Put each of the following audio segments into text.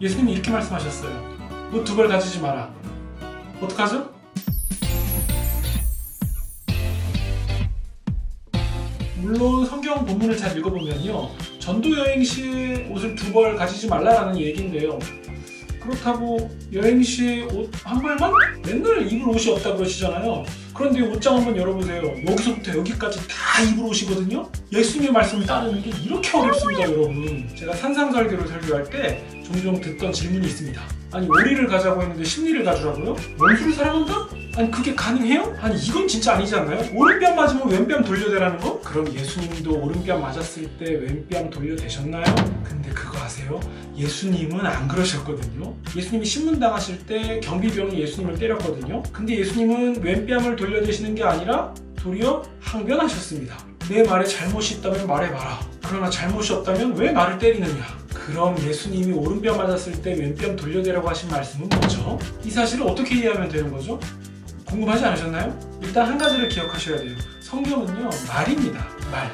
예수님이 이렇게 말씀하셨어요. 옷 두 벌 가지지 마라. 어떡하죠? 물론 성경 본문을 잘 읽어보면요, 전도 여행 시에 옷을 두 벌 가지지 말라라는 얘기인데요, 그렇다고 여행 시에 옷 한 벌만? 맨날 입을 옷이 없다 그러시잖아요. 그런데 옷장 한번 열어보세요. 여기서부터 여기까지 다 입을 옷이거든요. 예수님의 말씀을 따르는 게 이렇게 어렵습니다, 여러분. 제가 산상설교를 설교할 때 종종 듣던 질문이 있습니다. 아니, 오리를 가자고 했는데 십리를 가주라고요? 원수를 사랑한다? 아니, 그게 가능해요? 아니, 이건 진짜 아니지 않나요? 오른뺨 맞으면 왼뺨 돌려대라는 거? 그럼 예수님도 오른뺨 맞았을 때 왼뺨 돌려대셨나요? 근데 그거 아세요? 예수님은 안 그러셨거든요. 예수님이 신문당하실 때 경비병이 예수님을 때렸거든요. 근데 예수님은 왼뺨을 돌려대시는 게 아니라 도리어 항변하셨습니다. 내 말에 잘못이 있다면 말해봐라. 그러나 잘못이 없다면 왜 나를 때리느냐? 그럼 예수님이 오른뺨 맞았을 때 왼뺨 돌려대라고 하신 말씀은 뭐죠? 이 사실을 어떻게 이해하면 되는 거죠? 궁금하지 않으셨나요? 일단 한 가지를 기억하셔야 돼요. 성경은요, 말입니다. 말.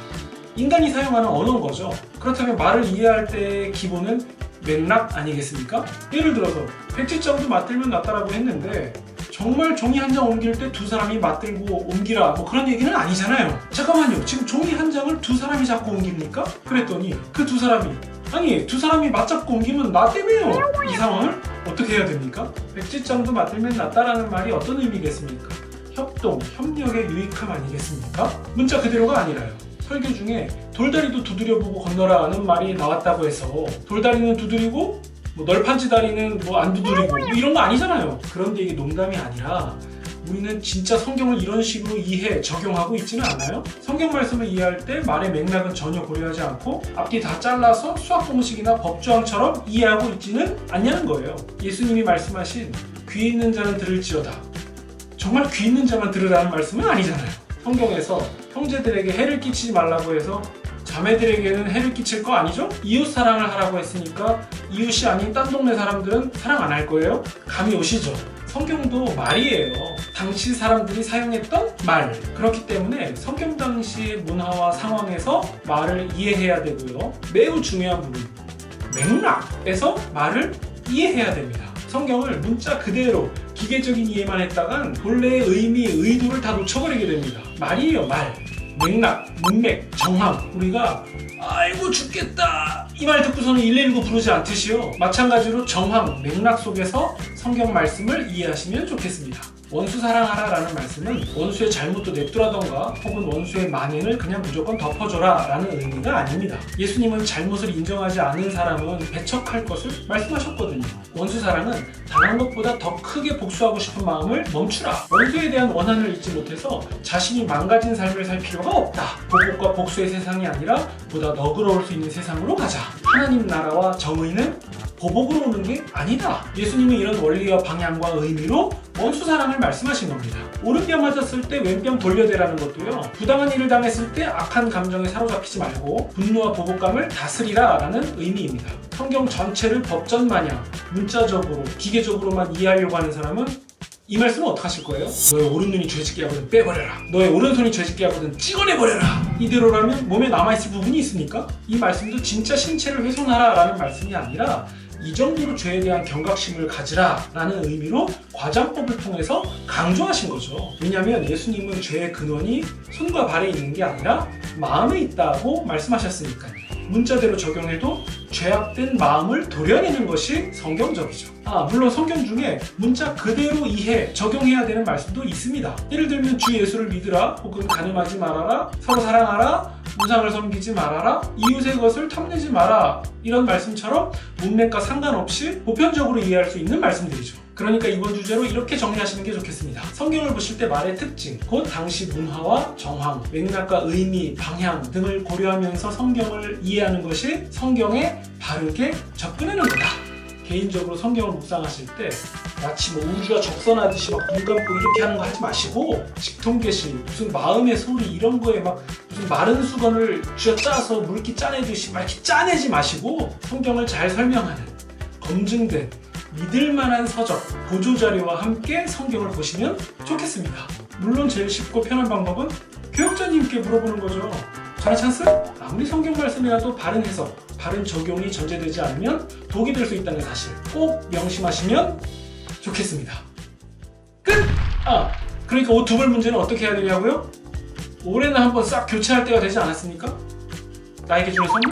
인간이 사용하는 언어인 거죠. 그렇다면 말을 이해할 때의 기본은 맥락 아니겠습니까? 예를 들어서 백지장도 맞들면 낫다라고 했는데 정말 종이 한 장 옮길 때 두 사람이 맞들고 옮기라 뭐 그런 얘기는 아니잖아요. 잠깐만요. 지금 종이 한 장을 두 사람이 잡고 옮깁니까? 그랬더니 그 두 사람이 두 사람이 맞잡고 옮기면 나 때문에요. 이 상황을 어떻게 해야 됩니까? 백지장도 맞들면 낫다라는 말이 어떤 의미겠습니까? 협동, 협력의 유익함 아니겠습니까? 문자 그대로가 아니라요. 설교 중에 돌다리도 두드려보고 건너라는 말이 나왔다고 해서 돌다리는 두드리고 널판지 다리는 안 두드리고 이런 거 아니잖아요. 그런데 이게 농담이 아니라 우리는 진짜 성경을 이런 식으로 이해, 적용하고 있지는 않아요? 성경 말씀을 이해할 때 말의 맥락은 전혀 고려하지 않고 앞뒤 다 잘라서 수학 공식이나 법조항처럼 이해하고 있지는 않냐는 거예요. 예수님이 말씀하신 귀 있는 자는 들을지어다. 정말 귀 있는 자만 들으라는 말씀은 아니잖아요. 성경에서 형제들에게 해를 끼치지 말라고 해서 자매들에게는 해를 끼칠 거 아니죠? 이웃 사랑을 하라고 했으니까 이웃이 아닌 딴 동네 사람들은 사랑 안 할 거예요? 감이 오시죠? 성경도 말이에요. 당시 사람들이 사용했던 말. 그렇기 때문에 성경 당시의 문화와 상황에서 말을 이해해야 되고요. 매우 중요한 부분, 맥락에서 말을 이해해야 됩니다. 성경을 문자 그대로 기계적인 이해만 했다간 본래의 의미, 의도를 다 놓쳐버리게 됩니다. 말이에요, 말. 맥락, 문맥, 정황. 우리가 아이고 죽겠다 이 말 듣고서는 119 부르지 않듯이요. 마찬가지로 정황, 맥락 속에서 성경 말씀을 이해하시면 좋겠습니다. 원수 사랑하라 라는 말씀은 원수의 잘못도 냅두라던가 혹은 원수의 만행을 그냥 무조건 덮어줘라 라는 의미가 아닙니다. 예수님은 잘못을 인정하지 않은 사람은 배척할 것을 말씀하셨거든요. 원수 사랑은 당한 것보다 더 크게 복수하고 싶은 마음을 멈추라. 원수에 대한 원한을 잊지 못해서 자신이 망가진 삶을 살 필요가 없다. 보복과 복수의 세상이 아니라 보다 너그러울 수 있는 세상으로 가자. 하나님 나라와 정의는 보복으로 오는 게 아니다. 예수님은 이런 원리와 방향과 의미로 원수 사랑을 말씀하신 겁니다. 오른뺨 맞았을 때 왼뺨 돌려대라는 것도요, 부당한 일을 당했을 때 악한 감정에 사로잡히지 말고 분노와 보복감을 다스리라 라는 의미입니다. 성경 전체를 법전 마냥 문자적으로 기계적으로만 이해하려고 하는 사람은 이 말씀은 어떻게 하실 거예요? 너의 오른눈이 죄짓게 하거든 빼버려라. 너의 오른손이 죄짓게 하거든 찍어내버려라. 이대로라면 몸에 남아있을 부분이 있습니까? 이 말씀도 진짜 신체를 훼손하라 라는 말씀이 아니라 이 정도로 죄에 대한 경각심을 가지라 라는 의미로 과장법을 통해서 강조하신 거죠. 왜냐하면 예수님은 죄의 근원이 손과 발에 있는 게 아니라 마음에 있다고 말씀하셨으니까요. 문자대로 적용해도 죄악된 마음을 도려내는 것이 성경적이죠. 물론 성경 중에 문자 그대로 이해, 적용해야 되는 말씀도 있습니다. 예를 들면 주 예수를 믿으라, 혹은 간음하지 말아라, 서로 사랑하라, 우상을 섬기지 말아라, 이웃의 것을 탐내지 마라, 이런 말씀처럼 문맥과 상관없이 보편적으로 이해할 수 있는 말씀들이죠. 그러니까 이번 주제로 이렇게 정리하시는 게 좋겠습니다. 성경을 보실 때 말의 특징, 곧 당시 문화와 정황, 맥락과 의미, 방향 등을 고려하면서 성경을 이해하는 것이 성경에 바르게 접근하는 거다. 개인적으로 성경을 묵상하실 때 마치 우주가 적선하듯이 눈 감고 이렇게 하는 거 하지 마시고, 직통계시, 무슨 마음의 소리 이런 거에 무슨 마른 수건을 쥐어짜서 물기 짜내듯이 이렇게 짜내지 마시고 성경을 잘 설명하는 검증된 믿을만한 서적, 보조자료와 함께 성경을 보시면 좋겠습니다. 물론 제일 쉽고 편한 방법은 교육자님께 물어보는 거죠. 전화 찬스? 아무리 성경 말씀이라도 바른 해석, 바른 적용이 전제되지 않으면 독이 될 수 있다는 사실 꼭 명심하시면 좋겠습니다. 끝! 그러니까 옷 두 벌 문제는 어떻게 해야 되냐고요? 올해는 한번 싹 교체할 때가 되지 않았습니까? 나에게 주는 선물?